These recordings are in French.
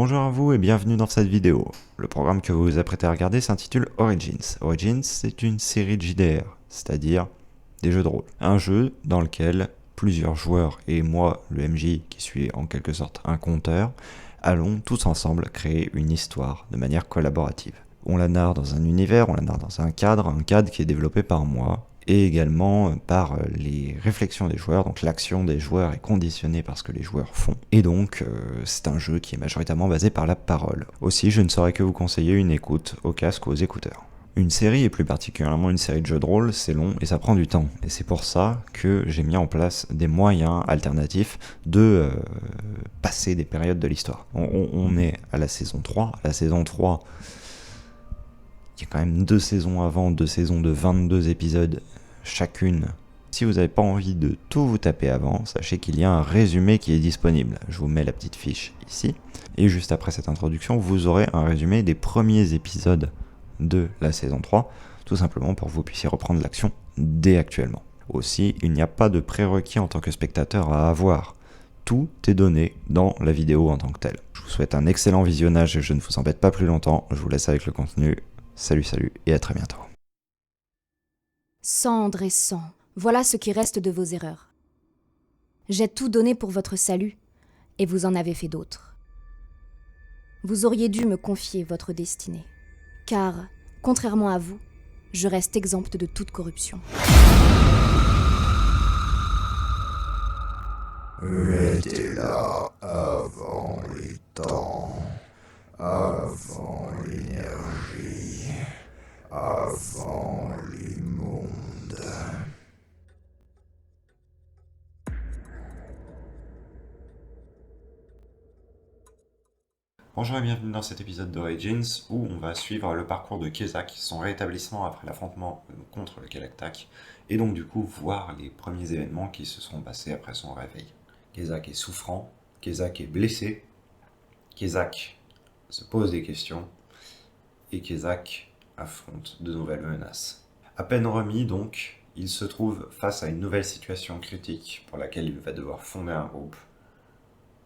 Bonjour à vous et bienvenue dans cette vidéo. Le programme que vous vous apprêtez à regarder s'intitule Origins. Origins, c'est une série de JDR, c'est-à-dire des jeux de rôle. Un jeu dans lequel plusieurs joueurs et moi, le MJ, qui suis en quelque sorte un conteur, allons tous ensemble créer une histoire de manière collaborative. On la narre dans un univers, on la narre dans un cadre qui est développé par moi, et également par les réflexions des joueurs, donc l'action des joueurs est conditionnée par ce que les joueurs font, et donc c'est un jeu qui est majoritairement basé par la parole. Aussi, je ne saurais que vous conseiller une écoute au casque ou aux écouteurs. Une série, et plus particulièrement une série de jeux de rôle, c'est long et ça prend du temps, et c'est pour ça que j'ai mis en place des moyens alternatifs de passer des périodes de l'histoire. On est à la saison 3, la saison 3... Il y a quand même 2 saisons avant, 2 saisons de 22 épisodes chacune. Si vous n'avez pas envie de tout vous taper avant, sachez qu'il y a un résumé qui est disponible. Je vous mets la petite fiche ici. Et juste après cette introduction, vous aurez un résumé des premiers épisodes de la saison 3, tout simplement pour que vous puissiez reprendre l'action dès actuellement. Aussi, il n'y a pas de prérequis en tant que spectateur à avoir. Tout est donné dans la vidéo en tant que telle. Je vous souhaite un excellent visionnage et je ne vous embête pas plus longtemps. Je vous laisse avec le contenu. Salut et à très bientôt. Cendre et sang, voilà ce qui reste de vos erreurs. J'ai tout donné pour votre salut, et vous en avez fait d'autres. Vous auriez dû me confier votre destinée, car, contrairement à vous, je reste exempte de toute corruption. J'étais là avant les temps, avant l'énergie, avant les mondes. Bonjour et bienvenue dans cet épisode d'Origins où on va suivre le parcours de Kezak, son rétablissement après l'affrontement contre le Galactac, et donc du coup voir les premiers événements qui se sont passés après son réveil. Kezak est souffrant, Kezak est blessé, Kezak se pose des questions, et Kezak affronte de nouvelles menaces. À peine remis donc, il se trouve face à une nouvelle situation critique pour laquelle il va devoir fonder un groupe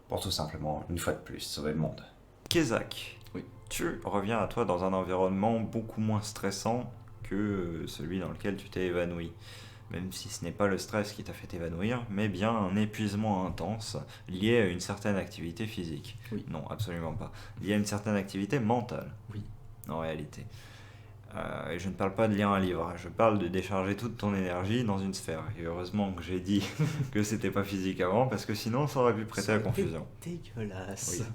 pour tout simplement, une fois de plus, sauver le monde. Kezak, oui. Tu reviens à toi dans un environnement beaucoup moins stressant que celui dans lequel tu t'es évanoui. Même si ce n'est pas le stress qui t'a fait évanouir, mais bien un épuisement intense lié à une certaine activité physique. Oui. Non, absolument pas. Lié à une certaine activité mentale. Oui. En réalité. Et je ne parle pas de lire un livre, je parle de décharger toute ton énergie dans une sphère. Et heureusement que j'ai dit que c'était pas physique avant, parce que sinon ça aurait pu prêter à confusion. Dégueulasse. Oui.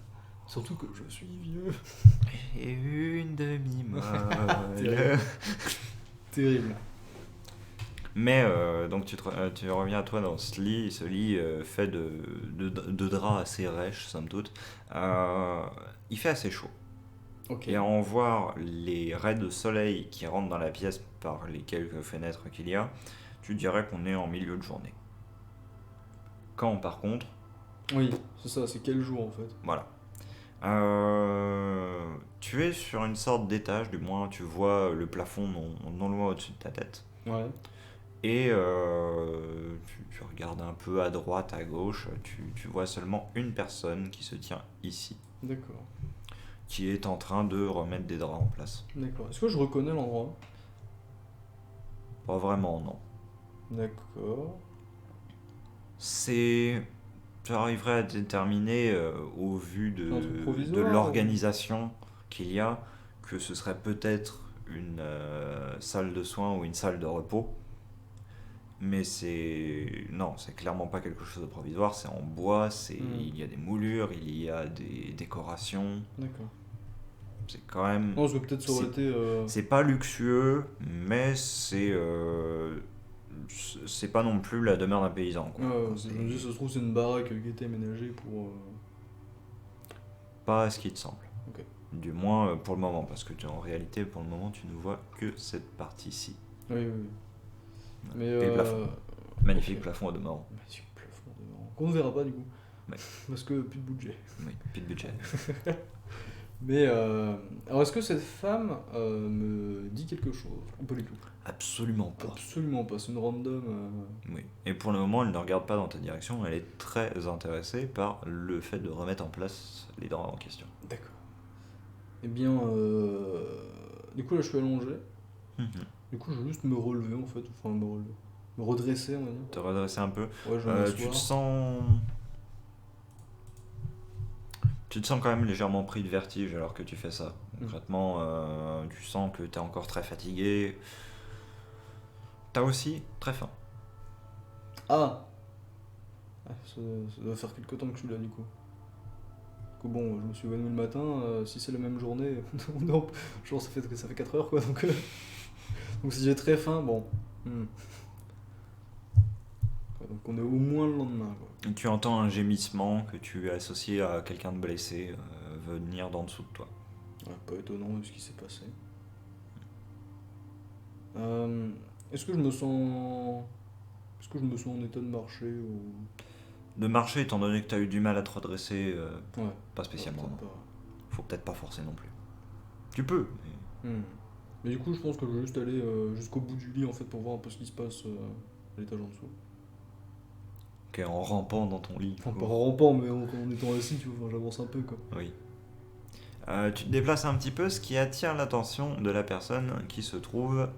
Surtout que je suis vieux. Et une demi-molle. Terrible. Mais donc tu reviens à toi dans ce lit fait de draps assez rêches, somme toute. Il fait assez chaud. Ok. Et à en voir les raies de soleil qui rentrent dans la pièce par les quelques fenêtres qu'il y a, tu dirais qu'on est en milieu de journée. Quand par contre, Oui, c'est ça, c'est quel jour en fait? voilà. Tu es sur une sorte d'étage, du moins tu vois le plafond non loin au-dessus de ta tête. Ouais. Et tu regardes un peu à droite, à gauche, tu vois seulement une personne qui se tient ici, D'accord. qui est en train de remettre des draps en place. D'accord. Est-ce que je reconnais l'endroit? Pas vraiment, non. D'accord. Tu arriverais à déterminer au vu Un truc de provisoire, l'organisation qu'il y a que ce serait peut-être une salle de soins ou une salle de repos. Mais c'est clairement pas quelque chose de provisoire, c'est en bois, il y a des moulures, il y a des décorations. D'accord. C'est quand même... Non, parce que peut-être ça aurait été... C'est pas luxueux, mais c'est pas non plus la demeure d'un paysan, quoi. je me dis, ça se trouve, c'est une baraque qui était aménagée pour... Pas à ce qui te semble. Ok. Du moins pour le moment, parce que en réalité, pour le moment, tu ne vois que cette partie-ci. Oui. Mais Et le plafond. Magnifique ok. plafond au demeurant. Magnifique plafond devant. Qu'on ne verra pas du coup. Ouais. Parce que plus de budget. Oui, plus de budget. Mais alors est-ce que cette femme me dit quelque chose? Ou pas du tout? Absolument pas. Absolument pas, c'est une random. Oui. Et pour le moment, elle ne regarde pas dans ta direction, elle est très intéressée par le fait de remettre en place les dents en question. D'accord. Eh bien, du coup là je suis allongé. Mhm. Du coup je vais juste me relever en fait, enfin me relever. Me redresser on va dire. Te redresser un peu. Ouais, je vais Tu te m'asseoir. sens... Tu te sens quand même légèrement pris de vertige alors que tu fais ça. Concrètement, tu sens que tu es encore très fatigué. T'as aussi très faim. Ah! Ah, ça doit faire quelque temps que je suis là du coup. Du coup bon, je me suis évanoui le matin, si c'est la même journée, non, genre ça fait 4 heures quoi, donc si j'ai très faim, bon. Hmm. Ouais, donc on est au moins le lendemain quoi. Et tu entends un gémissement que tu associes à quelqu'un de blessé venir d'en dessous de toi. Ouais, pas étonnant de ce qui s'est passé. Euh, est-ce que je me sens. Est-ce que je me sens en état de marcher ou. De marcher, étant donné que tu as eu du mal à te redresser, Ouais, pas spécialement. peut-être pas. Faut peut-être pas forcer non plus. Tu peux, mais... Mais du coup, je pense que je vais juste aller jusqu'au bout du lit en fait pour voir un peu ce qui se passe à l'étage en dessous. Ok, en rampant dans ton lit. Enfin, pas en rampant, mais en étant assis, tu vois, enfin, j'avance un peu quoi. Oui. Tu te déplaces un petit peu, ce qui attire l'attention de la personne qui se trouve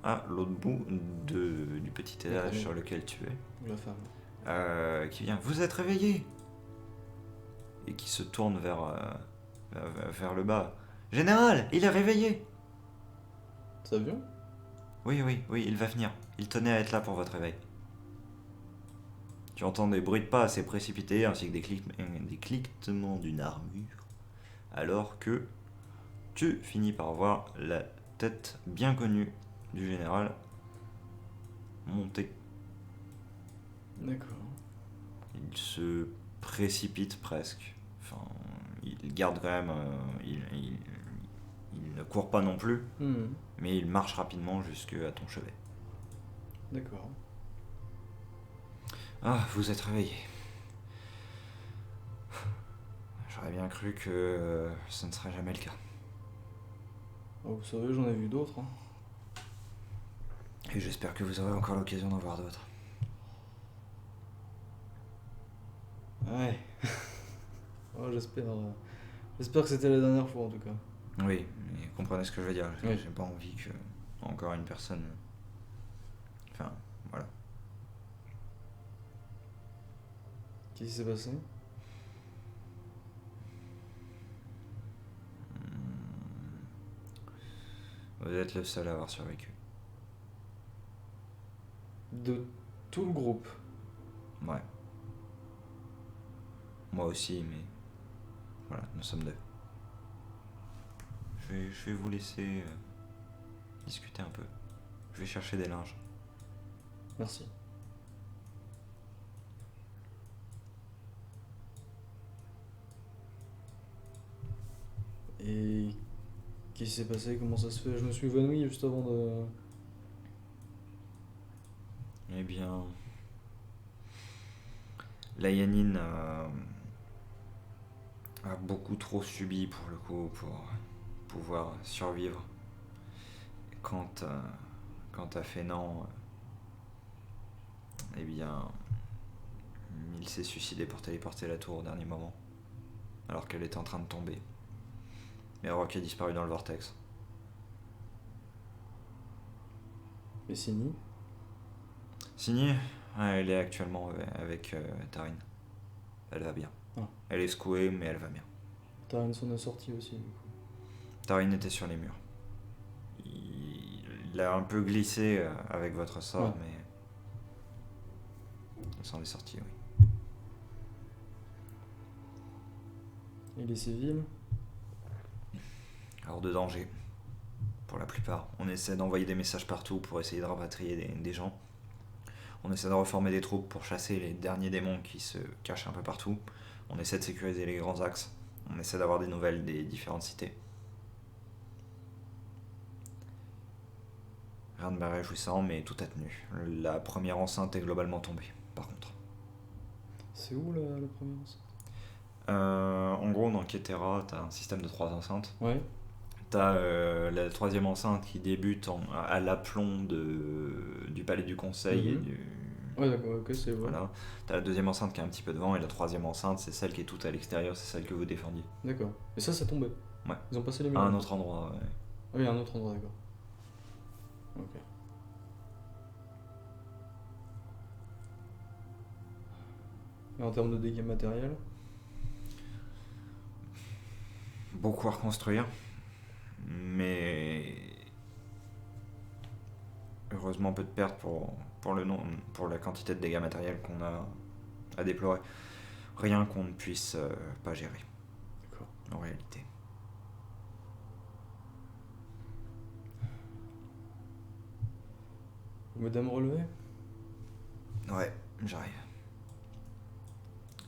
à l'autre bout du petit étage D'accord. sur lequel tu es. La femme. Qui vient, vous êtes réveillé, et qui se tourne vers le bas. Général, il est réveillé. Ça vient? Oui, il va venir. Il tenait à être là pour votre réveil. Tu entends des bruits de pas assez précipités ainsi que des cliquetements d'une armure, alors que tu finis par voir la tête bien connue du général monter. D'accord. Il se précipite presque. Enfin, il garde quand même. Il ne court pas non plus, mais il marche rapidement jusqu'à ton chevet. D'accord. Ah, vous êtes réveillé. J'aurais bien cru que ce ne serait jamais le cas. Oh, vous savez, j'en ai vu d'autres. Hein. Et j'espère que vous aurez encore l'occasion d'en voir d'autres. Ouais. Oh, j'espère que c'était la dernière fois en tout cas. Oui, mais comprenez ce que je veux dire. Oui. J'ai pas envie que encore une personne. Enfin, voilà. Qu'est-ce qui s'est passé? Vous êtes le seul à avoir survécu. De tout le groupe. Ouais. Moi aussi, mais voilà, nous sommes deux. Je vais vous laisser discuter un peu. Je vais chercher des linges. Merci. Et qu'est-ce qui s'est passé? Comment ça se fait? Je me suis évanoui juste avant de. Eh bien, la Yanine a beaucoup trop subi pour le coup pour pouvoir survivre. Quant à Fénan, eh bien, il s'est suicidé pour téléporter la tour au dernier moment, alors qu'elle était en train de tomber. Et Rock a disparu dans le vortex. Et Sini? Signy, elle est actuellement avec Tarine. Elle va bien. Ah. Elle est secouée, mais elle va bien. Taryn s'en est sorti aussi du coup. Tarine était sur les murs. Il a un peu glissé avec votre sort, Ouais. mais il s'en est sorti, oui. Et les civils? Hors de danger, pour la plupart. On essaie d'envoyer des messages partout pour essayer de rapatrier des gens. On essaie de reformer des troupes pour chasser les derniers démons qui se cachent un peu partout. On essaie de sécuriser les grands axes. On essaie d'avoir des nouvelles des différentes cités. Rien de réjouissant, mais tout a tenu. La première enceinte est globalement tombée, par contre. C'est où la première enceinte? En gros, dans Ketera, t'as un système de 3 enceintes. Ouais. T'as la troisième enceinte qui débute à l'aplomb du Palais du Conseil et Mhm. du... Ouais, d'accord, ok, c'est vrai. Voilà. T'as la deuxième enceinte qui est un petit peu devant et la troisième enceinte, c'est celle qui est toute à l'extérieur, c'est celle que vous défendiez. D'accord. Et ça tombait. Ouais. Ils ont passé les À murs. un autre endroit, ouais. Ah oui, à un autre endroit, d'accord. Ok. Et en termes de dégâts matériels? Beaucoup à reconstruire, mais heureusement peu de pertes pour la quantité de dégâts matériels qu'on a à déplorer. Rien qu'on ne puisse pas gérer, D'accord. en réalité. Vous m'aidez à me relever? Ouais, j'arrive.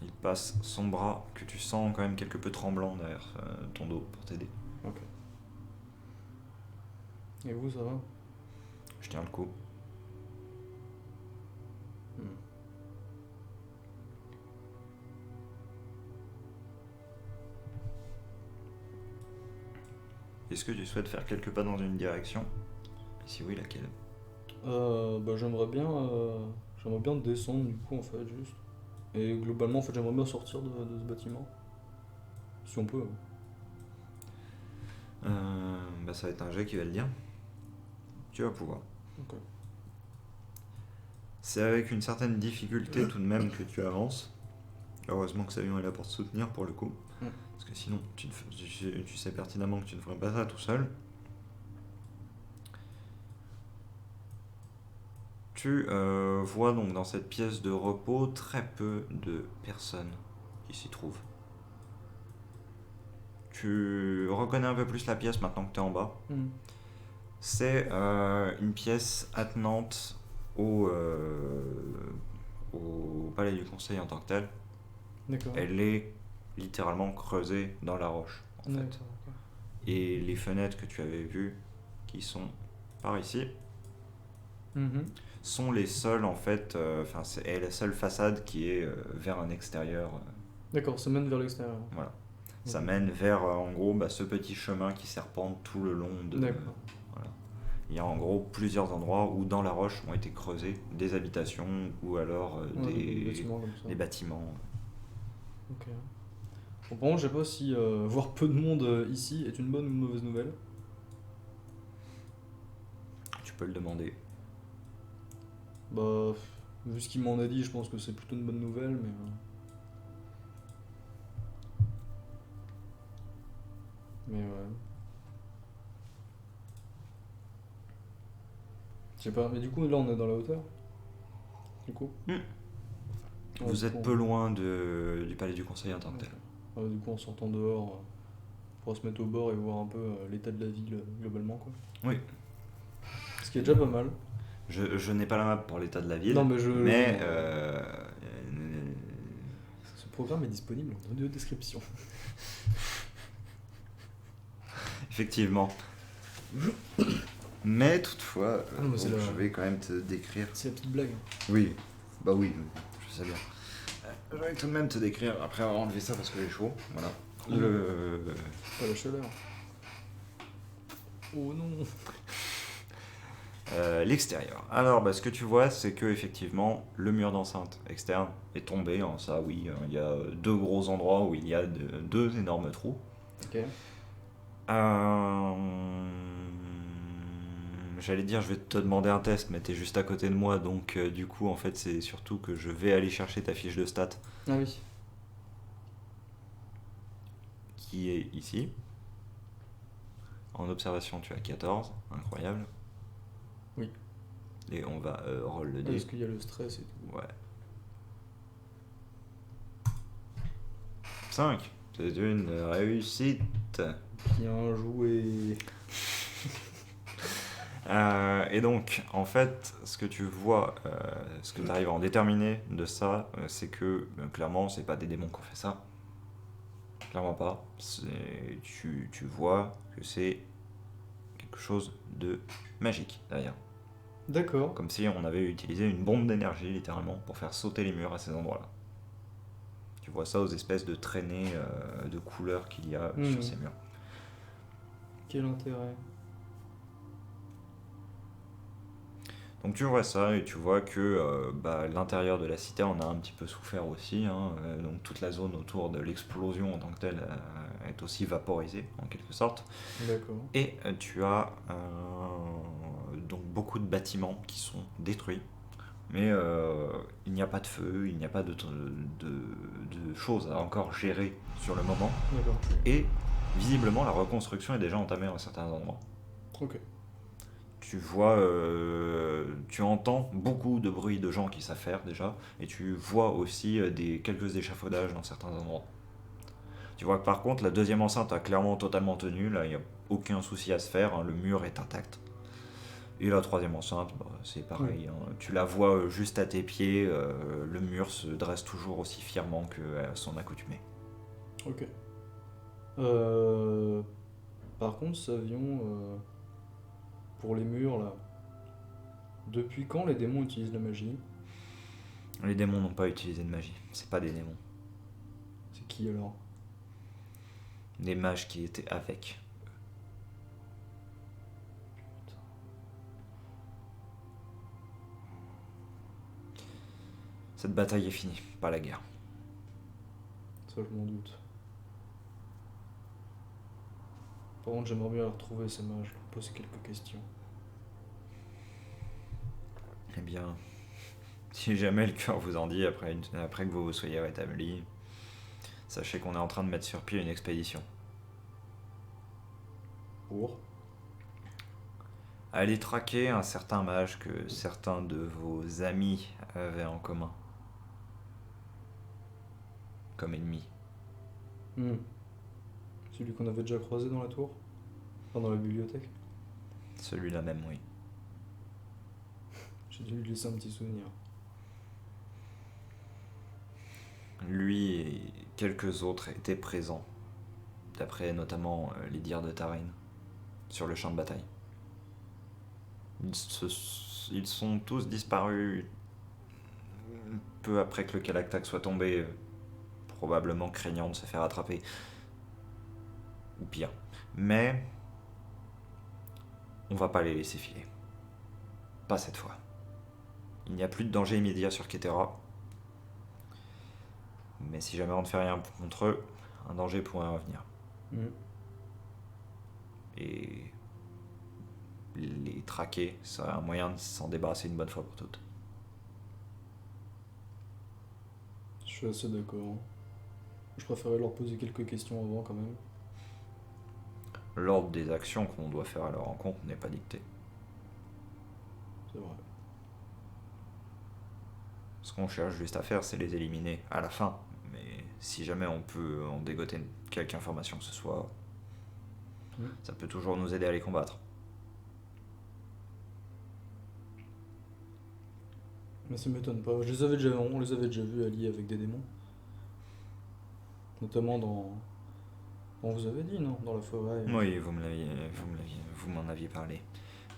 Il passe son bras, que tu sens quand même quelque peu tremblant derrière ton dos pour t'aider. Ok. Et vous, ça va? Je tiens le coup. Hmm. Est-ce que tu souhaites faire quelques pas dans une direction? Et si oui, laquelle? Bah, j'aimerais bien descendre du coup en fait juste. Et globalement en fait j'aimerais bien sortir de ce bâtiment. Si on peut. Bah ça va être un jet qui va le dire. Tu vas pouvoir. Ok. C'est avec une certaine difficulté tout de même que tu avances. Heureusement que Savion est là pour te soutenir pour le coup. Mm. Parce que sinon, tu sais pertinemment que tu ne ferais pas ça tout seul. Tu vois donc dans cette pièce de repos très peu de personnes qui s'y trouvent. Tu reconnais un peu plus la pièce maintenant que tu es en bas. Hmm. C'est une pièce attenante au palais du conseil en tant que tel. D'accord. Elle est littéralement creusée dans la roche, en fait. D'accord, ok. Et les fenêtres que tu avais vues, qui sont par ici, Mhm. sont les seules en fait. C'est la seule façade qui est vers un extérieur. D'accord, ça mène vers l'extérieur. Voilà. Ça Ok. mène vers en gros ce petit chemin qui serpente tout le long de. D'accord. Voilà. Il y a en gros plusieurs endroits où dans la roche ont été creusés des habitations ou alors Ouais, des bâtiments comme ça. des bâtiments. Ok. Bon, par contre, je sais pas si voir peu de monde ici est une bonne ou une mauvaise nouvelle. Tu peux le demander. Bah, vu ce qu'il m'en a dit, je pense que c'est plutôt une bonne nouvelle, mais. Mais ouais. Je sais pas, mais du coup, là, on est dans la hauteur. Du coup. Hmm. Ouais, Vous du êtes coup, peu loin du palais du conseil en tant que tel. ok. Du coup, en sortant dehors, on pourra se mettre au bord et voir un peu l'état de la ville globalement, quoi. Oui. Ce qui est déjà pas mal. Je n'ai pas la map pour l'état de la ville. Non, mais ce programme est disponible en audio description. Effectivement. Mais toutefois, Ah non, mais c'est bon, la- je vais quand même te décrire. C'est la petite blague. Oui, bah oui, je sais bien. Je vais tout de même te décrire, après avoir enlevé ça parce que j'ai chaud, voilà. Pas la chaleur. Oh non. L'extérieur. Alors, bah, ce que tu vois, c'est que effectivement, le mur d'enceinte externe est tombé. Hein, ça, oui, il y a deux gros endroits où il y a deux énormes trous. Ok. J'allais dire, je vais te demander un test, mais t'es juste à côté de moi, donc du coup, en fait, c'est surtout que je vais aller chercher ta fiche de stats Ah oui. qui est ici. En observation, tu as 14, incroyable. Oui. Et on va roll le dé. Parce qu'il y a le stress et tout. Ouais. 5. C'est une réussite. Bien joué. Et donc, en fait, ce que tu vois, ce que tu arrives à en déterminer de ça, c'est que clairement, c'est pas des démons qui ont fait ça. Clairement pas. Tu vois que c'est quelque chose de magique derrière. D'accord. Comme si on avait utilisé une bombe d'énergie littéralement pour faire sauter les murs à ces endroits-là. Tu vois ça aux espèces de traînées de couleurs qu'il y a sur ces murs. Quel intérêt? Donc tu vois ça et tu vois que l'intérieur de la cité en a un petit peu souffert aussi. Hein, donc toute la zone autour de l'explosion en tant que telle est aussi vaporisée en quelque sorte. D'accord. Et tu as donc beaucoup de bâtiments qui sont détruits. Mais il n'y a pas de feu, il n'y a pas de choses à encore gérer sur le moment. D'accord. Et visiblement la reconstruction est déjà entamée à certains endroits. Ok. Tu vois, tu entends beaucoup de bruit de gens qui savent faire déjà, et tu vois aussi quelques échafaudages dans certains endroits. Tu vois que par contre, la deuxième enceinte a clairement totalement tenu, là il n'y a aucun souci à se faire, hein, le mur est intact. Et la troisième enceinte, c'est pareil, hein, tu la vois juste à tes pieds, le mur se dresse toujours aussi fièrement qu'à son accoutumée. Ok. Par contre, Savion, pour les murs là, depuis quand les démons utilisent la magie? Les démons n'ont pas utilisé de magie, c'est pas des démons. C'est qui alors? Des mages qui étaient avec. Cette bataille est finie, pas la guerre. Ça, je m'en doute. Par contre, j'aimerais bien les retrouver, ces mages, leur poser quelques questions. Eh bien, si jamais le cœur vous en dit après que vous vous soyez rétabli, sachez qu'on est en train de mettre sur pied une expédition. Pour? Allez traquer un certain mage que certains de vos amis avaient en commun. Comme ennemi. Celui qu'on avait déjà croisé dans la tour? Enfin, dans la bibliothèque? Celui-là même, oui. J'ai dû lui laisser un petit souvenir. Lui et quelques autres étaient présents, d'après notamment les dires de Tarin, sur le champ de bataille. Ils sont tous disparus peu après que le Kalaktak soit tombé, probablement craignant de se faire attraper. Ou pire. Mais on va pas les laisser filer. Pas cette fois. Il n'y a plus de danger immédiat sur Ketera. Mais si jamais on ne fait rien contre eux, un danger pourrait revenir. Et les traquer serait un moyen de s'en débarrasser une bonne fois pour toutes. Je suis assez d'accord. Je préférais leur poser quelques questions avant quand même. L'ordre des actions qu'on doit faire à leur rencontre n'est pas dicté. C'est vrai. Ce qu'on cherche juste à faire, c'est les éliminer à la fin. Mais si jamais on peut en dégoter quelque information que ce soit, ça peut toujours nous aider à les combattre. Mais ça m'étonne pas. On les avait déjà vus alliés avec des démons. Notamment dans... On vous avait dit, non? Dans la forêt. Oui, vous m'en aviez parlé.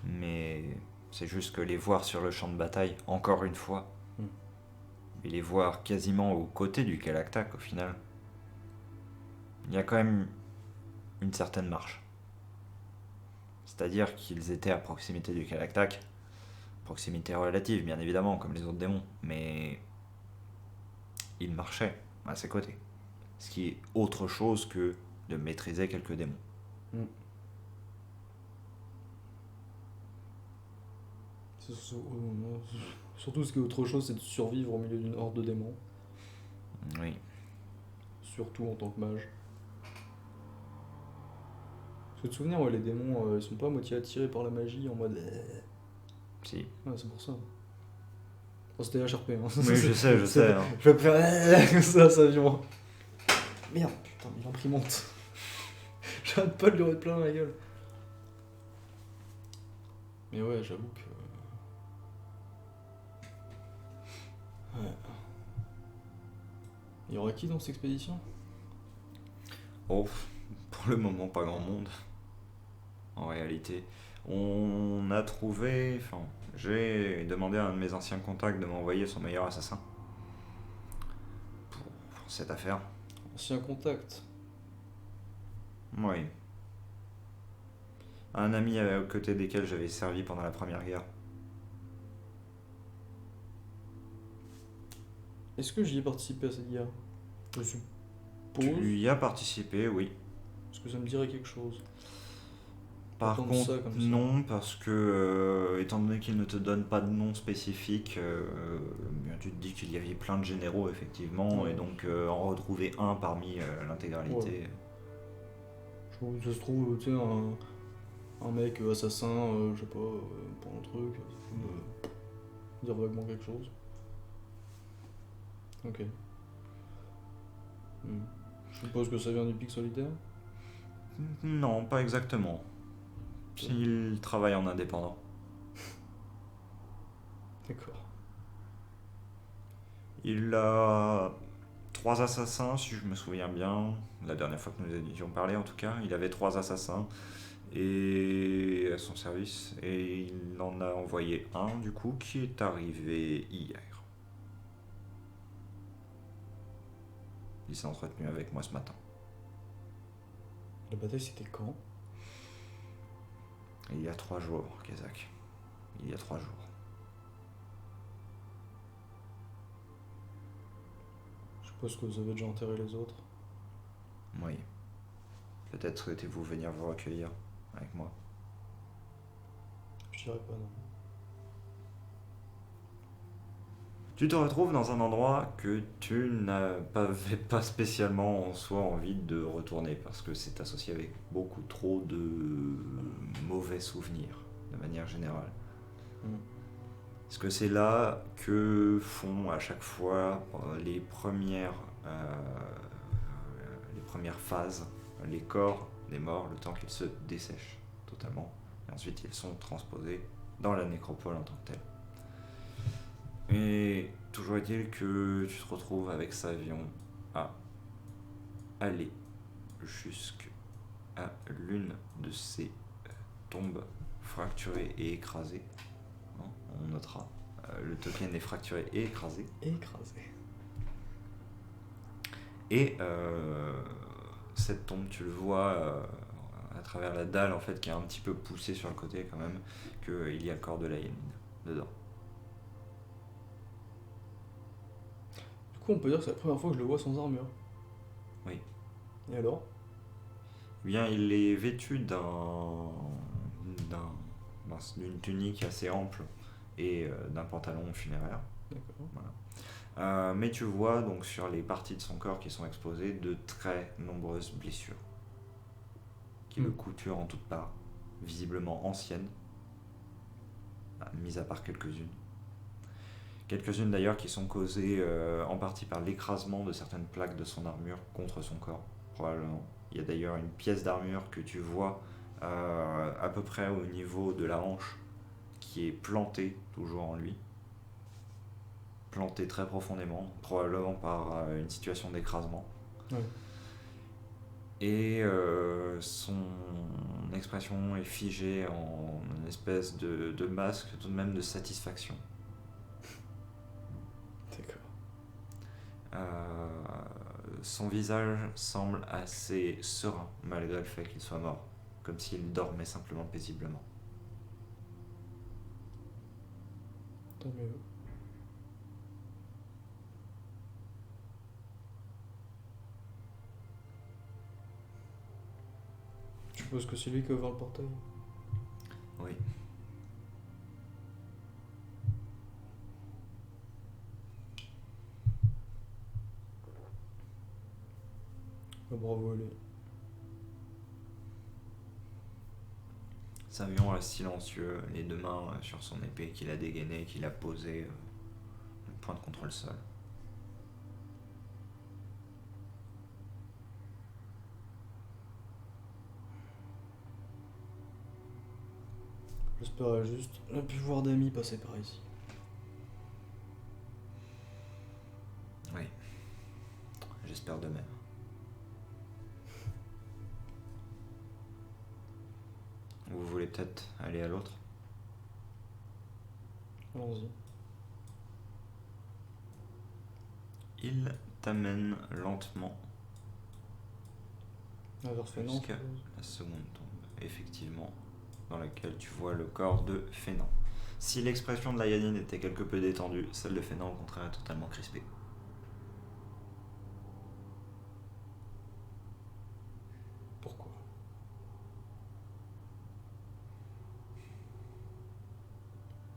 Mais c'est juste que les voir sur le champ de bataille, encore une fois, et les voir quasiment aux côtés du Kalaktak au final, il y a quand même une certaine marche. C'est-à-dire qu'ils étaient à proximité du Kalaktak, proximité relative bien évidemment, comme les autres démons, mais ils marchaient à ses côtés. Ce qui est autre chose que de maîtriser quelques démons. Surtout ce qui est autre chose, c'est de survivre au milieu d'une horde de démons. Oui. Surtout en tant que mage. Parce que te souvenir, les démons, ils sont pas à moitié attirés par la magie en mode... Si. Ouais, c'est pour ça. Oh, c'était HRP, hein. Oui, je sais. Hein. Je vais faire comme ça vient. Merde, putain, mais l'imprimante. J'arrête pas de lui remettre plein dans la gueule. Mais ouais, j'avoue que... Ouais. Il y aura qui dans cette expédition? Oh, pour le moment, pas grand monde. En réalité, on a trouvé... Enfin, j'ai demandé à un de mes anciens contacts de m'envoyer son meilleur assassin. Pour cette affaire. Ancien contact. Oui. Un ami aux côtés desquels j'avais servi pendant la Première Guerre. Est-ce que j'y ai participé à cette guerre? Je suppose. Tu y as participé, oui. Parce que ça me dirait quelque chose. Par Entendre contre, ça comme ça. non, parce que, étant donné qu'il ne te donne pas de nom spécifique, bien, tu te dis qu'il y avait plein de généraux, effectivement, Ouais. et donc en retrouver un parmi l'intégralité. Ça se trouve, tu sais, un mec assassin, je sais pas, pour un truc, ça peut me dire vaguement quelque chose. Ok. Je suppose que ça vient du pic solitaire. Non, pas exactement. Il travaille en indépendant. D'accord. Il a 3 assassins, si je me souviens bien. La dernière fois que nous étions parlé, en tout cas, il avait 3 assassins et à son service, et il en a envoyé un, du coup, qui est arrivé hier. Il s'est entretenu avec moi ce matin. La bataille, c'était quand? Il y a 3 jours, Kazak. Il y a 3 jours. Je suppose que vous avez déjà enterré les autres. Oui. Peut-être souhaitez-vous venir vous recueillir avec moi. Je dirais pas non. Tu te retrouves dans un endroit que tu n'avais pas spécialement en soi envie de retourner parce que c'est associé avec beaucoup trop de mauvais souvenirs de manière générale. Parce que c'est là que font à chaque fois les premières phases, les corps des morts, le temps qu'ils se dessèchent totalement. Et ensuite ils sont transposés dans la nécropole en tant que telle. Et toujours est-il que tu te retrouves avec Savion à aller jusqu'à l'une de ces tombes fracturées et écrasées. Hein, on notera, le token est fracturé et écrasé. Écrasé. Et cette tombe, tu le vois à travers la dalle en fait qui est un petit peu poussée sur le côté quand même, qu'il y a le corps de la Yémine dedans. Du coup, on peut dire que c'est la première fois que je le vois sans armure. Oui. Et alors? Eh bien, il est vêtu d'une tunique assez ample et d'un pantalon funéraire. D'accord. Voilà. Mais tu vois donc sur les parties de son corps qui sont exposées de très nombreuses blessures qui le couturent en toutes parts, visiblement anciennes, mis à part quelques-unes. Quelques-unes d'ailleurs qui sont causées en partie par l'écrasement de certaines plaques de son armure contre son corps, probablement. Il y a d'ailleurs une pièce d'armure que tu vois à peu près au niveau de la hanche qui est plantée toujours en lui. Plantée très profondément, probablement par une situation d'écrasement. Ouais. Et son expression est figée en une espèce de masque tout de même de satisfaction. D'accord. Son visage semble assez serein malgré le fait qu'il soit mort, comme s'il dormait simplement paisiblement. Tant mieux. Je suppose que c'est lui qui a ouvert le portail. Oui. Bravo à lui. Savion reste silencieux, les 2 mains sur son épée qu'il a dégainée, qu'il a posée, pointe contre le sol. J'espérais juste ne plus voir d'amis passer par ici. Oui. J'espère de même. Vous voulez peut-être aller à l'autre ? Allons-y. Il t'amène lentement Vers Fénant. jusqu'à la seconde tombe, effectivement, dans laquelle tu vois le corps de Fénant. Si l'expression de la Yanine était quelque peu détendue, celle de Fénant au contraire est totalement crispée. Pourquoi?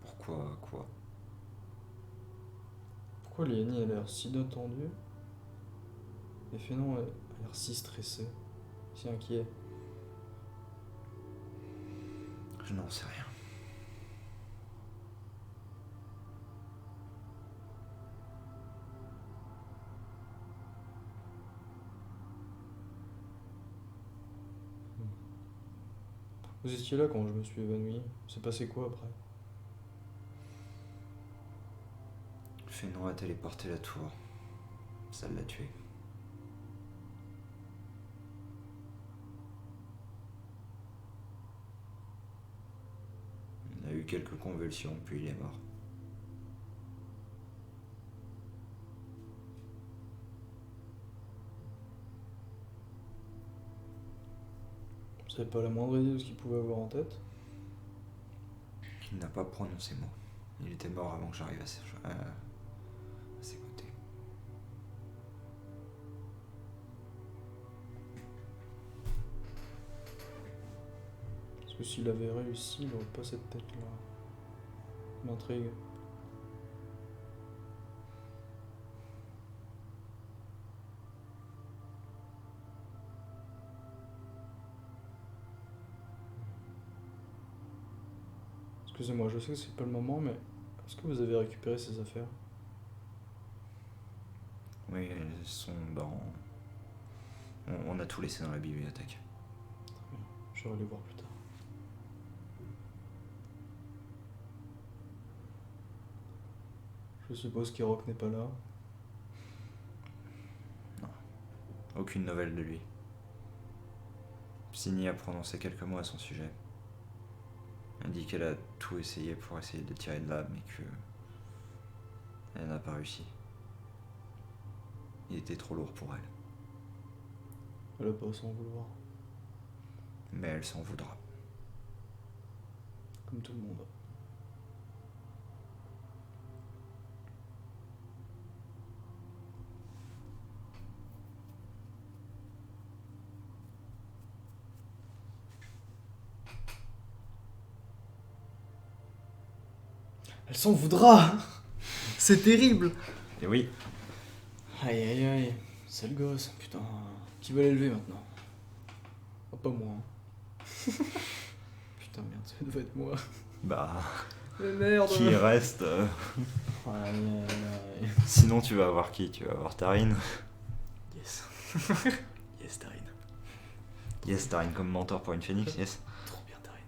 Pourquoi quoi? Pourquoi Léanie a l'air si détendue et Fénant a l'air si stressé, si inquiet? Je n'en sais rien. Vous étiez là quand je me suis évanoui. C'est passé quoi après? Fénant a téléporté la tour. Ça l'a tué. Il a eu quelques convulsions, puis il est mort. Vous avez pas la moindre idée de ce qu'il pouvait avoir en tête? Il n'a pas prononcé mot. Il était mort avant que j'arrive à ses côtés. Parce que s'il avait réussi, il aurait pas cette tête-là. Ça m'intrigue. Excusez-moi, je sais que c'est pas le moment, mais est-ce que vous avez récupéré ces affaires? Oui, elles sont dans... On a tout laissé dans la bibliothèque. Très bien, j'irai les voir plus tard. Je suppose qu'Irok n'est pas là. Aucune nouvelle de lui. Sini a prononcé quelques mots à son sujet. Elle dit qu'elle a tout essayé pour essayer de tirer de là, mais que... elle n'a pas réussi. Il était trop lourd pour elle. Elle a pas à s'en vouloir, Mais elle s'en voudra. comme tout le monde. Elle s'en voudra. C'est terrible. Et oui, Aïe aïe aïe, c'est le gosse, putain. Qui va l'élever maintenant? Ah, pas moi. Putain, merde, ça devait être moi. bah... Mais merde. qui reste Aïe aïe aïe. Sinon tu vas avoir qui? Tu vas avoir Tarine. Yes. Yes, Tarine. Yes, Tarine comme mentor pour une phénix, yes. Trop bien, Tarine.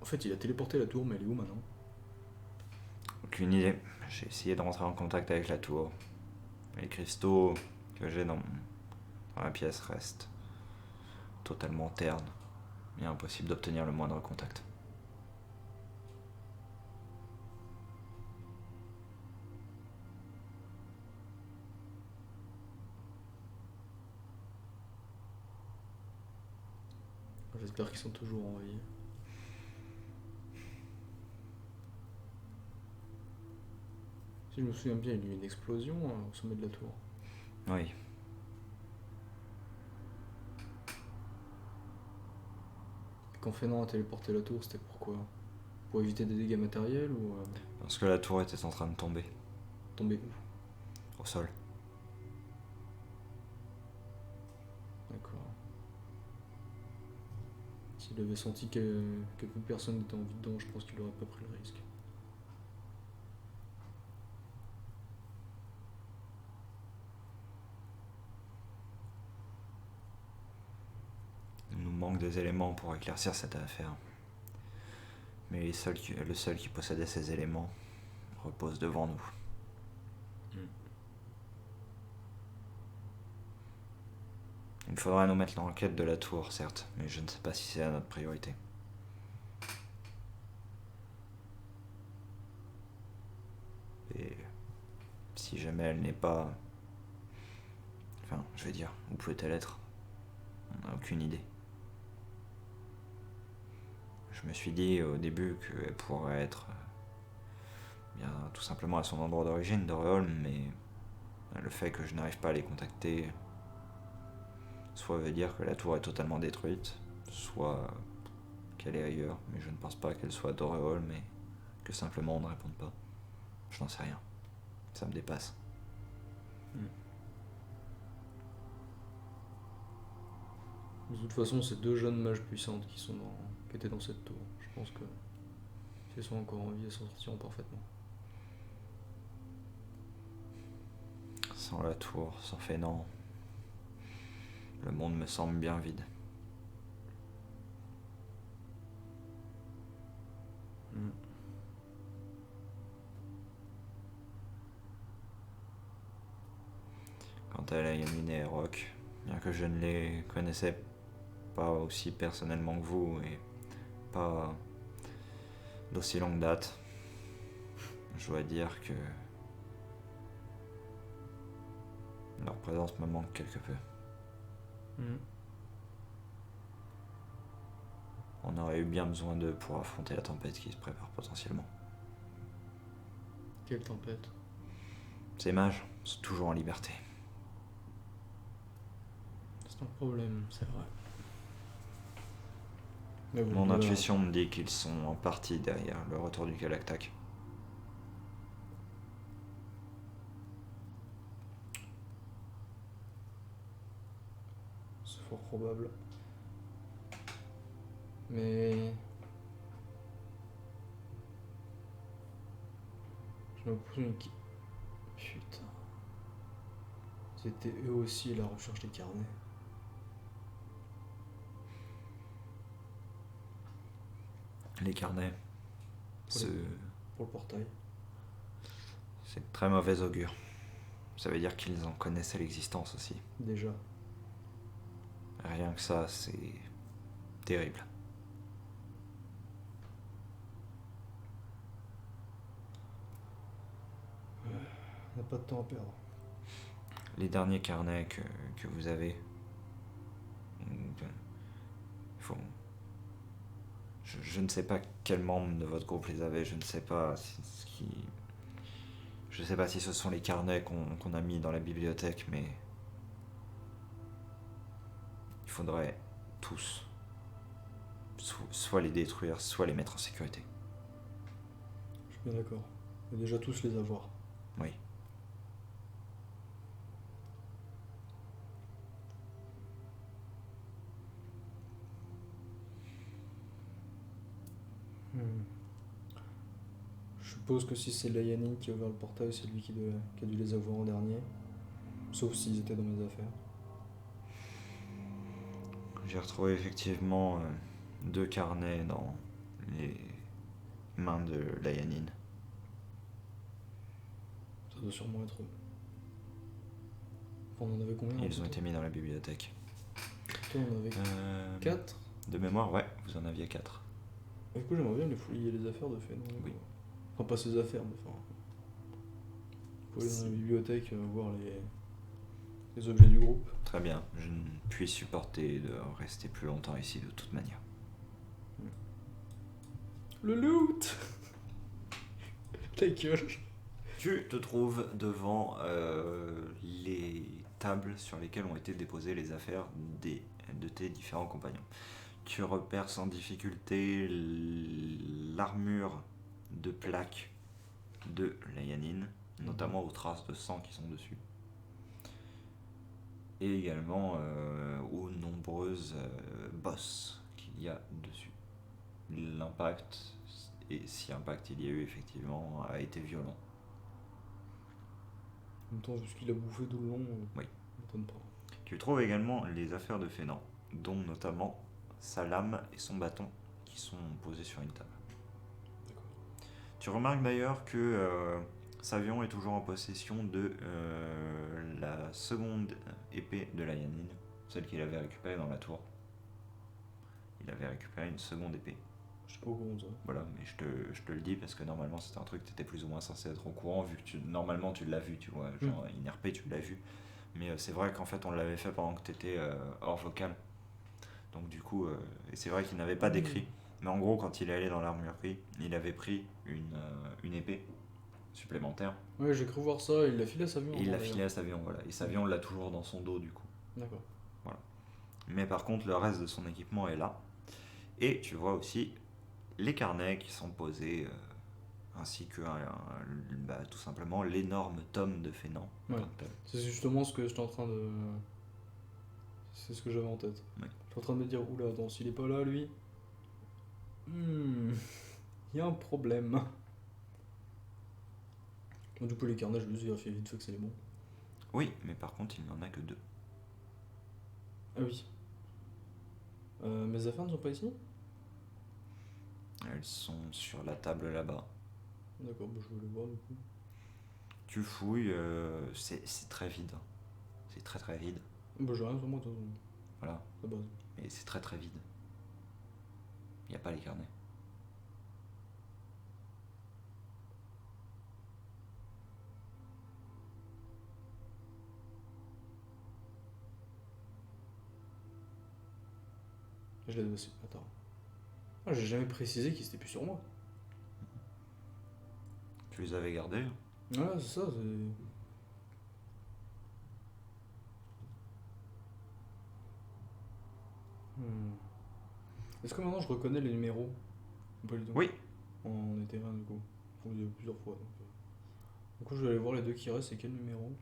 En fait, il a téléporté la tour, mais elle est où maintenant? Aucune idée. J'ai essayé de rentrer en contact avec la tour. Les cristaux que j'ai dans la pièce restent totalement ternes. Il est impossible d'obtenir le moindre contact. J'espère qu'ils sont toujours envoyés. Si je me souviens bien, il y a eu une explosion au sommet de la tour. Oui. Et quand Fénant a téléporté la tour, c'était pourquoi? Pour éviter des dégâts matériels ou Parce que la tour était en train de tomber tomber où? au sol. D'accord. S'il avait senti que plus personne n'était en vie dedans, je pense qu'il aurait pas pris le risque. Il nous manque des éléments pour éclaircir cette affaire. Mais le seul qui possédait ces éléments repose devant nous. Il faudra nous mettre en quête de la tour, certes, mais je ne sais pas si c'est à notre priorité. Si jamais elle n'est pas... Enfin, je vais dire, où peut-elle être? On n'a aucune idée. Je me suis dit au début qu'elle pourrait être bien tout simplement à son endroit d'origine, d'Auréolme, mais le fait que je n'arrive pas à les contacter, soit veut dire que la tour est totalement détruite, soit qu'elle est ailleurs, mais je ne pense pas qu'elle soit d'Auréolme, mais que simplement on ne réponde pas. Je n'en sais rien. Ça me dépasse. De toute façon, c'est 2 jeunes mages puissantes qui étaient dans cette tour. Je pense que si elles sont encore en vie, elles s'en sortiront parfaitement. Sans la tour, sans Fénant, le monde me semble bien vide. Quant à Layamine et Rock, bien que je ne les connaissais pas aussi personnellement que vous et pas d'aussi longue date, je dois dire que leur présence me manque quelque peu. On aurait eu bien besoin d'eux pour affronter la tempête qui se prépare potentiellement. Quelle tempête? Ces mages sont toujours en liberté. C'est un problème, c'est vrai. Mais bon, Mon voilà. intuition me dit qu'ils sont en partie derrière le retour du Galactac. C'est fort probable. Mais... je me pose une... Putain. C'était eux aussi à la recherche des carnets. Les carnets, Pour le portail. c'est de très mauvais augure. Ça veut dire qu'ils en connaissaient l'existence aussi. Déjà. Rien que ça, c'est terrible. On n'a pas de temps à perdre. Les derniers carnets que vous avez, faut... je ne sais pas quel membre de votre groupe les avait, je ne sais pas je sais pas si ce sont les carnets qu'on a mis dans la bibliothèque, mais il faudrait tous soit les détruire, soit les mettre en sécurité. Je suis bien d'accord. On va déjà tous les avoir. Oui. Je suppose que si c'est Layanine qui a ouvert le portail, c'est lui qui a dû les avoir en dernier. Sauf s'ils étaient dans mes affaires. J'ai retrouvé effectivement 2 carnets dans les mains de Layanine. Ça doit sûrement être eux. Enfin, on en avait combien? Ils ont été mis dans la bibliothèque. Toi, on en avait 4. De mémoire, ouais, vous en aviez 4. Du coup, j'aimerais bien les fouiller les affaires de Fénor. Oui. Enfin, pas ses affaires, mais enfin. Faut aller dans la bibliothèque voir les objets du groupe. Très bien, je ne puis supporter de rester plus longtemps ici de toute manière. Le loot. Ta gueule. Tu te trouves devant les tables sur lesquelles ont été déposées les affaires de tes différents compagnons. Tu repères sans difficulté l'armure de plaques de Layanine, notamment aux traces de sang qui sont dessus. Et également aux nombreuses bosses qu'il y a dessus. L'impact, et si impact il y a eu effectivement, a été violent. En même temps, vu ce qu'il a bouffé tout le long, Oui. ça m'étonne pas. Tu trouves également les affaires de Fénant, dont notamment sa lame et son bâton qui sont posés sur une table. D'accord. Tu remarques d'ailleurs que Savion est toujours en possession de la seconde épée de Layanine, celle qu'il avait récupérée dans la tour. Il avait récupéré une seconde épée. Je suis pas au courant de ça. Voilà, mais je te le dis parce que normalement c'était un truc que tu étais plus ou moins censé être au courant, vu que normalement tu l'as vu, tu vois. Genre, INRP, tu l'as vu. Mais c'est vrai qu'en fait, on l'avait fait pendant que tu étais hors vocal. Donc, du coup, et c'est vrai qu'il n'avait pas d'écrit. Mais en gros, quand il est allé dans l'armurerie, il avait pris une épée supplémentaire. Ouais, j'ai cru voir ça, il l'a filé à Savion. Et il l'a filé à Savion, voilà. Et Savion l'a toujours dans son dos, du coup. D'accord. Voilà. Mais par contre, le reste de son équipement est là. Et tu vois aussi les carnets qui sont posés, ainsi que tout simplement l'énorme tome de Fénan. Ouais. C'est justement ce que j'étais en train de. C'est ce que j'avais en tête. Ouais. J'étais en train de me dire, oula, attends, s'il est pas là, lui. Il y a un problème. Bon, du coup, les carnets, je me suis vérifié vite fait que c'est les bons. Oui, mais par contre, il n'en a que 2. Ah oui. Mes affaires ne sont pas ici? Elles sont sur la table là-bas. D'accord, bah, je vais les voir du coup. Tu fouilles, c'est très vide. C'est très très vide. Bah, j'ai rien sur moi, de toute façon, Voilà. de base. Et c'est très très vide. Il n'y a pas les carnets. Je l'ai aussi. Attends. Ah, j'ai jamais précisé qu'il était plus sur moi. Tu les avais gardés? Ouais, c'est ça, c'est. Est-ce que maintenant je reconnais les numéros? Ou pas du tout? Oui. On était rien du coup. Faut dire plusieurs fois. Donc, Du coup, je vais aller voir les deux qui restent, c'est quel numéro?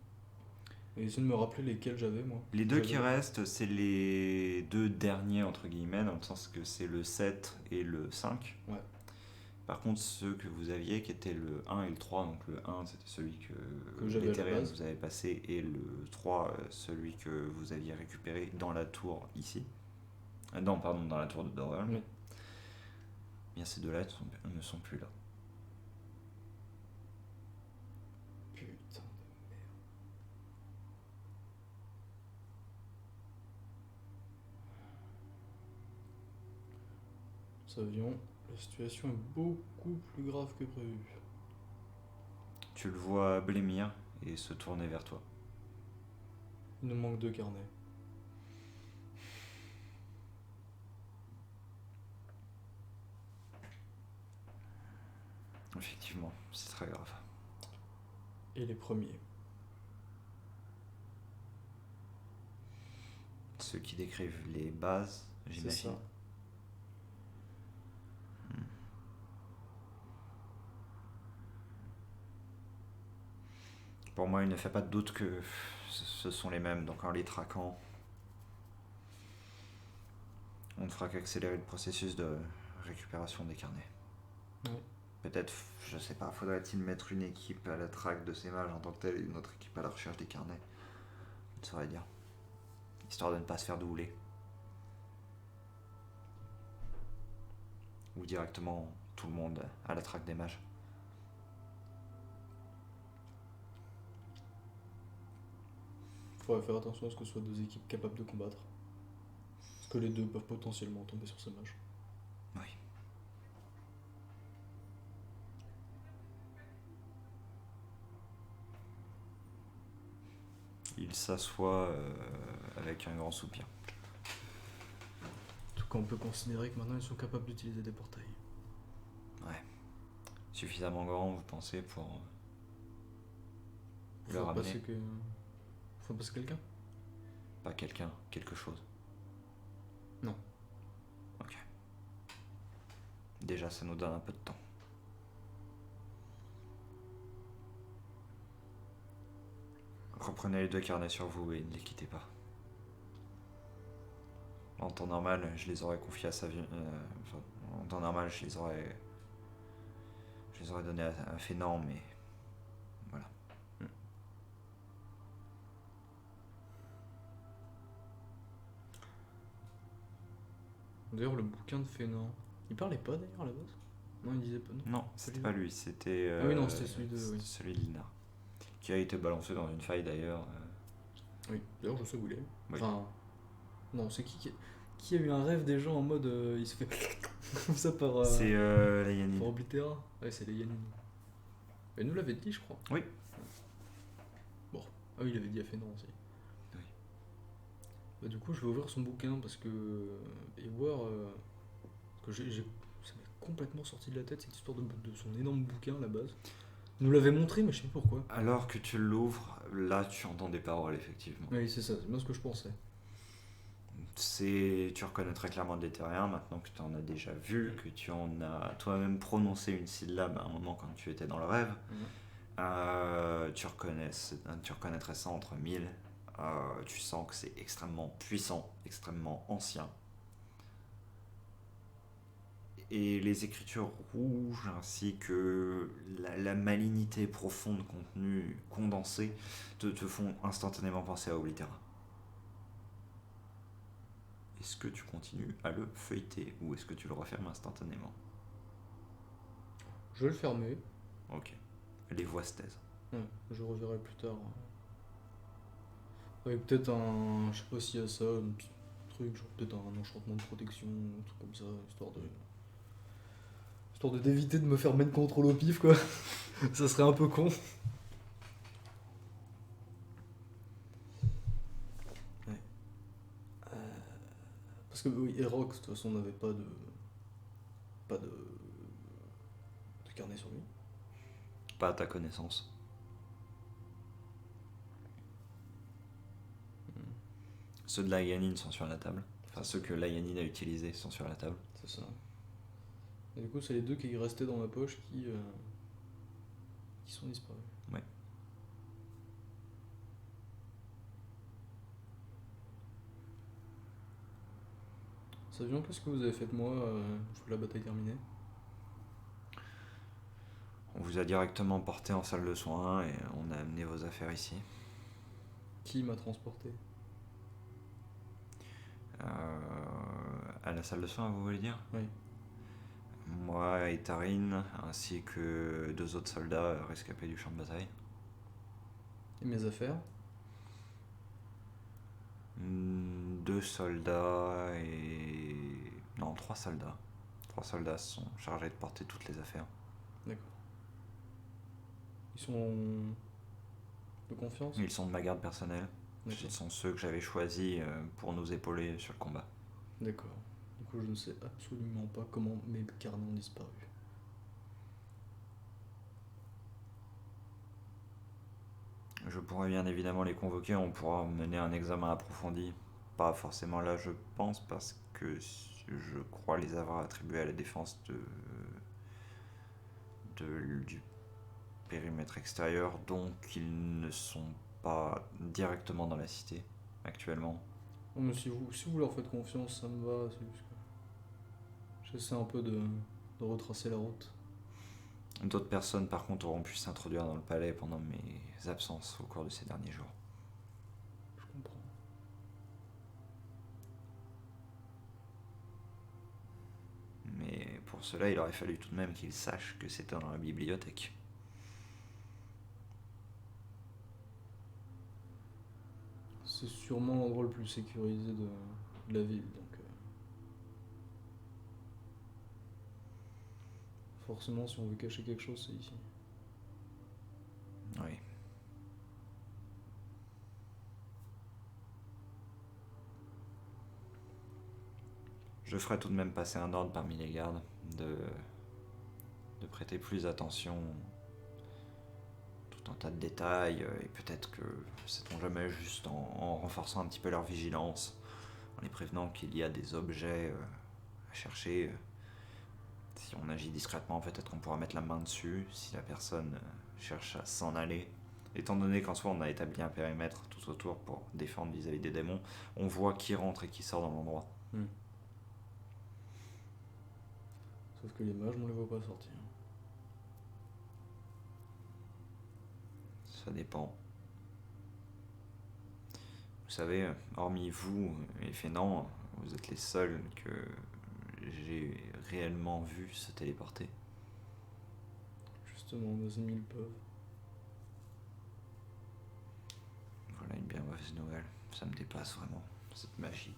Et essayer de me rappeler lesquels j'avais moi. Les deux qui J'avais- restent, c'est les deux derniers, entre guillemets, dans le sens que c'est le 7 et le 5. Ouais. Par contre, ceux que vous aviez, qui étaient le 1 et le 3, donc le 1, c'était celui que j'avais à la l'Ethereum base. vous avez passé, et le 3, celui que vous aviez récupéré dans la tour ici. Non, pardon, dans la tour de Dorel. Oui. Bien, ces deux-là ne sont plus là. Putain. Savion, la situation est beaucoup plus grave que prévu. Tu le vois blêmir et se tourner vers toi. Il nous manque 2 carnets. Effectivement, c'est très grave. Et les premiers. Ceux qui décrivent les bases, C'est j'imagine. ça. Pour moi, il ne fait pas de doute que ce sont les mêmes, donc en les traquant, on ne fera qu'accélérer le processus de récupération des carnets. Ouais. Peut-être, je sais pas, faudrait-il mettre une équipe à la traque de ces mages en tant que telle et une autre équipe à la recherche des carnets. Je ne saurais dire. Histoire de ne pas se faire doubler. Ou directement tout le monde à la traque des mages. Faudrait faire attention à ce que ce soit 2 équipes capables de combattre. Parce que les deux peuvent potentiellement tomber sur ce match. Oui. Il s'assoit avec un grand soupir. En tout cas, on peut considérer que maintenant ils sont capables d'utiliser des portails. Ouais. Suffisamment grand, vous pensez, pour le Faut ramener. passer que. Faut passer quelqu'un? Pas quelqu'un, quelque chose. Non. Ok. Déjà, ça nous donne un peu de temps. Reprenez les 2 carnets sur vous et ne les quittez pas. En temps normal, je les aurais confiés à Savion. En temps normal, je les aurais donnés à Fénan, mais voilà. D'ailleurs, le bouquin de Fénan, il parlait pas d'ailleurs à la base? Non, il disait pas. Non, c'était pas lui, c'était Ah oui, non, c'était celui de- oui. celui de Linar. Qui a été balancé dans une faille d'ailleurs. Oui, d'ailleurs, je sais où il est. Oui. Enfin. Non, c'est qui a eu un rêve des gens en mode. Il se fait. Comme ça par, C'est la Yanine. par oblitéra. Ouais, c'est les Yanine. Elle nous l'avait dit, je crois. Oui. Bon. Ah oui, il avait dit à Fénor aussi. Oui. Bah, du coup, je vais ouvrir son bouquin parce que. Et voir. Parce que ça m'est complètement sorti de la tête cette histoire de son énorme bouquin à la base. Il nous l'avait montré, mais je sais plus pourquoi. Alors que tu l'ouvres, là tu entends des paroles effectivement. Oui, c'est ça, c'est bien ce que je pensais. Tu reconnais très clairement de l'éthérien maintenant que tu en as déjà vu, que tu en as toi-même prononcé une syllabe à un moment quand tu étais dans le rêve. Tu reconnaîtrais ça entre mille. Tu sens que c'est extrêmement puissant, extrêmement ancien. Et les écritures rouges ainsi que la malignité profonde contenue, condensée, te font instantanément penser à Oblitera. Est-ce que tu continues à le feuilleter ou est-ce que tu le refermes instantanément? Je vais le fermer. Ok. Les voix se taisent. Ouais, je reverrai plus tard. Avec peut-être un. Je sais pas s'il y a ça, un petit truc, genre peut-être un enchantement de protection, un truc comme ça, histoire d'éviter de me faire mettre contrôle au pif, quoi. Ça serait un peu con. Ouais. Parce que oui, Erox, de toute façon, n'avait pas de. Pas de carnet sur lui. Pas à ta connaissance. Ceux de la Yanine sont sur la table. Enfin, ceux que la Yanine a utilisés sont sur la table. C'est ça. Et du coup, c'est les deux qui restaient dans ma poche qui sont disparus. Ouais. Savions, qu'est-ce que vous avez fait de moi une fois la bataille terminée? On vous a directement porté en salle de soins et on a amené vos affaires ici. Qui m'a transporté? À la salle de soins, vous voulez dire? Oui. Moi et Tarine, ainsi que 2 autres soldats rescapés du champ de bataille. Et mes affaires? 2 soldats et... Non, 3 soldats. 3 soldats sont chargés de porter toutes les affaires. D'accord. Ils sont de confiance? Ils sont de ma garde personnelle. D'accord. Ce sont ceux que j'avais choisis pour nous épauler sur le combat. D'accord. Du coup, je ne sais absolument pas comment mes carnets ont disparu. Je pourrais bien évidemment les convoquer, on pourra mener un examen approfondi. Pas forcément là, je pense, parce que je crois les avoir attribués à la défense du périmètre extérieur, donc ils ne sont pas directement dans la cité actuellement. Non, mais si vous leur faites confiance, ça me va. C'est juste que j'essaie un peu de retracer la route. D'autres personnes, par contre, auront pu s'introduire dans le palais pendant mes absences au cours de ces derniers jours. Je comprends. Mais pour cela, il aurait fallu tout de même qu'ils sachent que c'était dans la bibliothèque. C'est sûrement l'endroit le plus sécurisé de la ville, donc forcément, si on veut cacher quelque chose, c'est ici. Oui. Je ferai tout de même passer un ordre parmi les gardes de prêter plus attention tout un tas de détails et peut-être que, sait-on jamais, juste en renforçant un petit peu leur vigilance, en les prévenant qu'il y a des objets à chercher. Si on agit discrètement, peut-être qu'on pourra mettre la main dessus si la personne cherche à s'en aller. Étant donné qu'en soi on a établi un périmètre tout autour pour défendre vis-à-vis des démons, on voit qui rentre et qui sort dans l'endroit. Sauf que les mages, on les voit pas sortir. Ça dépend. Vous savez, hormis vous et Fénan, vous êtes les seuls que j'ai réellement vu se téléporter. Justement, nos ennemis le peuvent. Voilà une bien mauvaise nouvelle. Ça me dépasse vraiment, cette magie.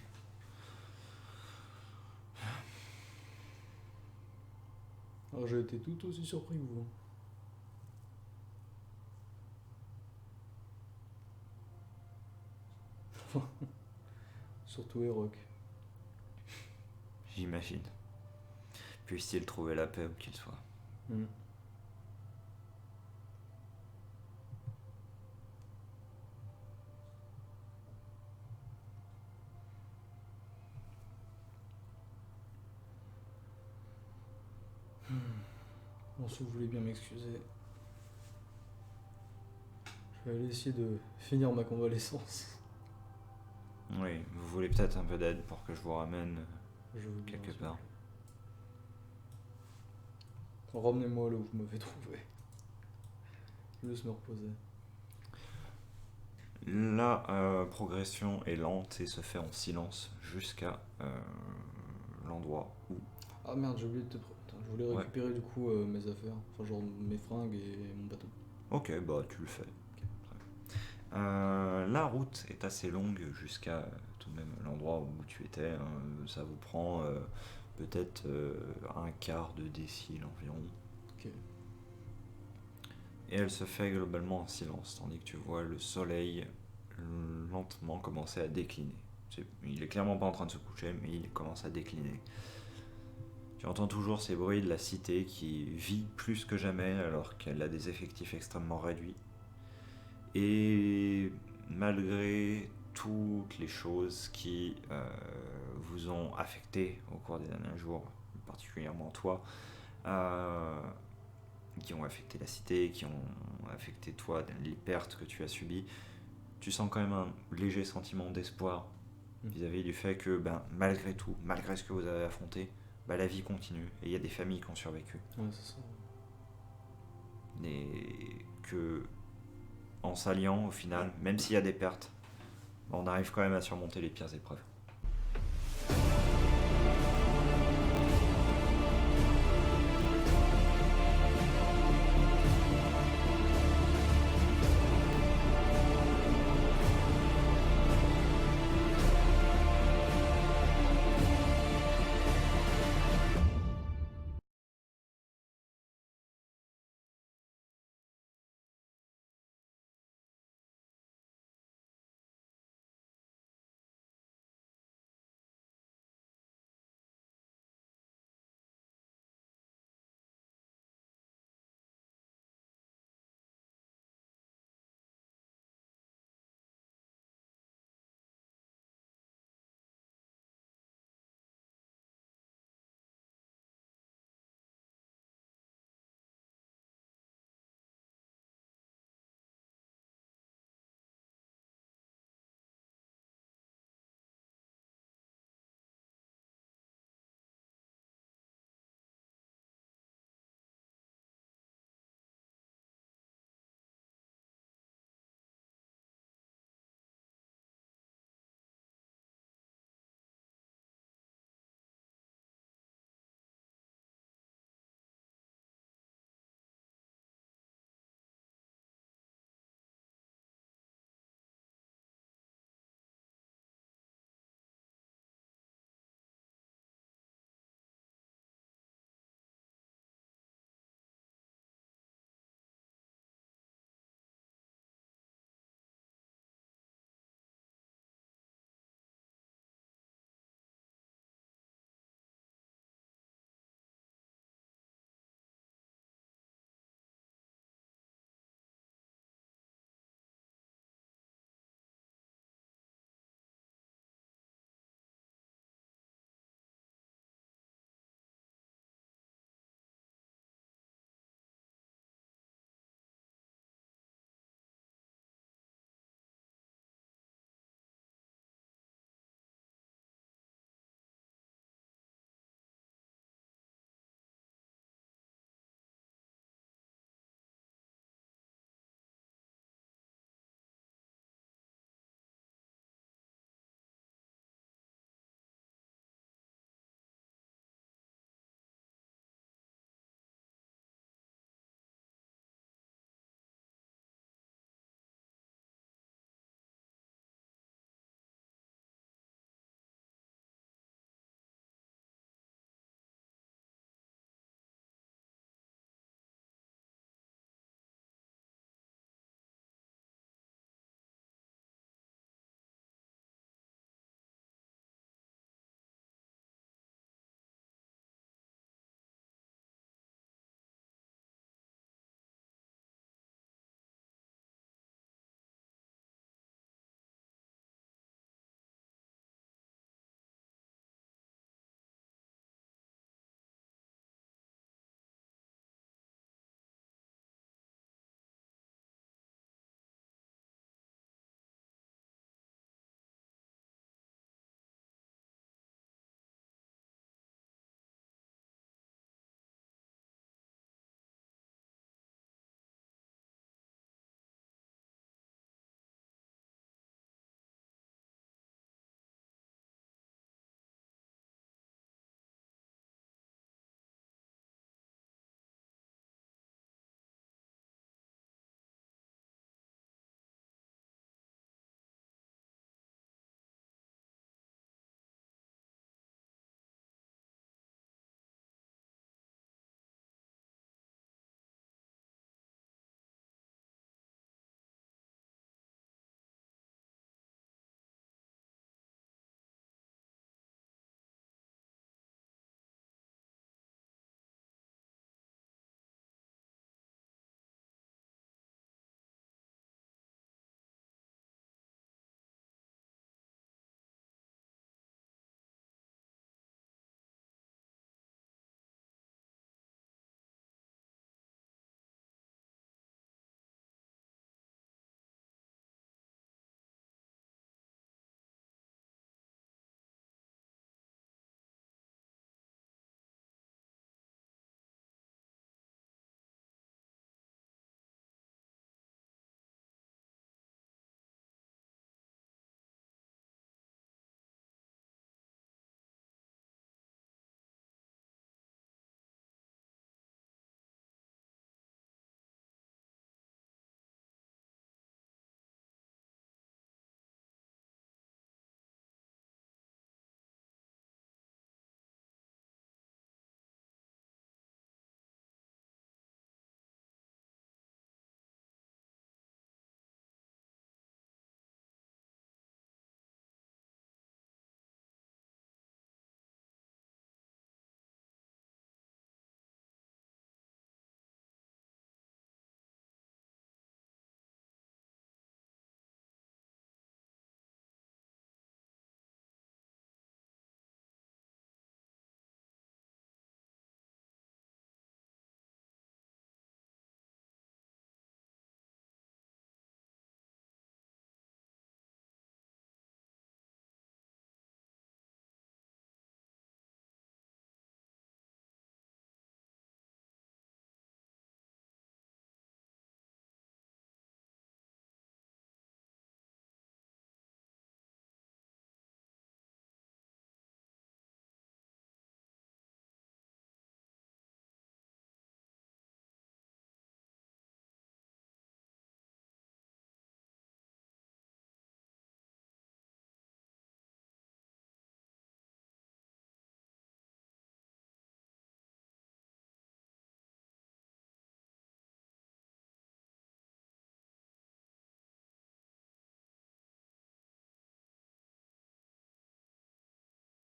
Alors j'ai été tout aussi surpris que vous. Surtout Erock. J'imagine. Puisse-t-il trouver la paix où qu'il soit. Hmm. Bon, si vous voulez bien m'excuser, je vais aller essayer de finir ma convalescence. Oui, vous voulez peut-être un peu d'aide pour que je vous ramène Je vous quelque s'il vous part. plaît. Ramenez-moi là où vous m'avez trouvé. Je vais juste me reposer. La progression est lente et se fait en silence jusqu'à l'endroit où... Ah merde, j'ai oublié de te... Attends, je voulais Ouais. récupérer du coup mes affaires. Enfin genre mes fringues et mon bateau. Ok, bah tu le fais. Ok, très bien. La route est assez longue jusqu'à tout de même l'endroit où tu étais. Hein. Ça vous prend peut-être un quart de décile environ. Ok. Et elle se fait globalement en silence, tandis que tu vois le soleil lentement commencer à décliner. Il est clairement pas en train de se coucher, mais il commence à décliner. Tu entends toujours ces bruits de la cité qui vit plus que jamais alors qu'elle a des effectifs extrêmement réduits. Et malgré toutes les choses qui vous ont affecté au cours des derniers jours, particulièrement toi, qui ont affecté la cité, qui ont affecté toi, les pertes que tu as subies, tu sens quand même un léger sentiment d'espoir vis-à-vis du fait que malgré tout, malgré ce que vous avez affronté, la vie continue et il y a des familles qui ont survécu. Ouais, c'est ça. Et que en s'alliant au final, même s'il y a des pertes, on arrive quand même à surmonter les pires épreuves.